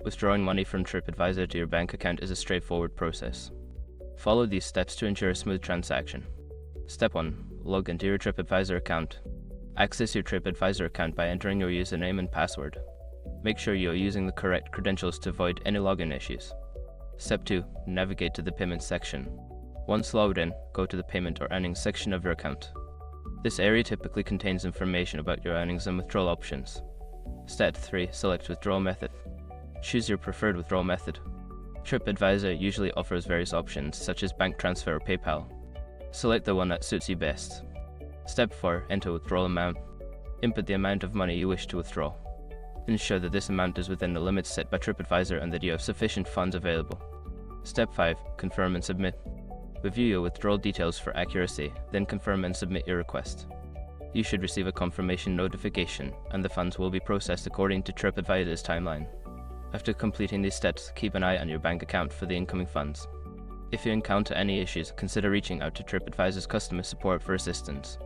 Withdrawing money from TripAdvisor to your bank account is a straightforward process. Follow these steps to ensure a smooth transaction. Step 1. Log into your TripAdvisor account. Access your TripAdvisor account by entering your username and password. Make sure you are using the correct credentials to avoid any login issues. Step 2. Navigate to the Payments section. Once logged in, go to the Payment or Earnings section of your account. This area typically contains information about your earnings and withdrawal options. Step 3. Select Withdrawal Method. Choose your preferred withdrawal method. TripAdvisor usually offers various options such as bank transfer or PayPal. Select the one that suits you best. Step 4. Enter withdrawal amount. Input the amount of money you wish to withdraw. Ensure that this amount is within the limits set by TripAdvisor and that you have sufficient funds available. Step 5. Confirm and submit. Review your withdrawal details for accuracy, then confirm and submit your request. You should receive a confirmation notification, and the funds will be processed according to TripAdvisor's timeline. After completing these steps, keep an eye on your bank account for the incoming funds. If you encounter any issues, consider reaching out to TripAdvisor's customer support for assistance.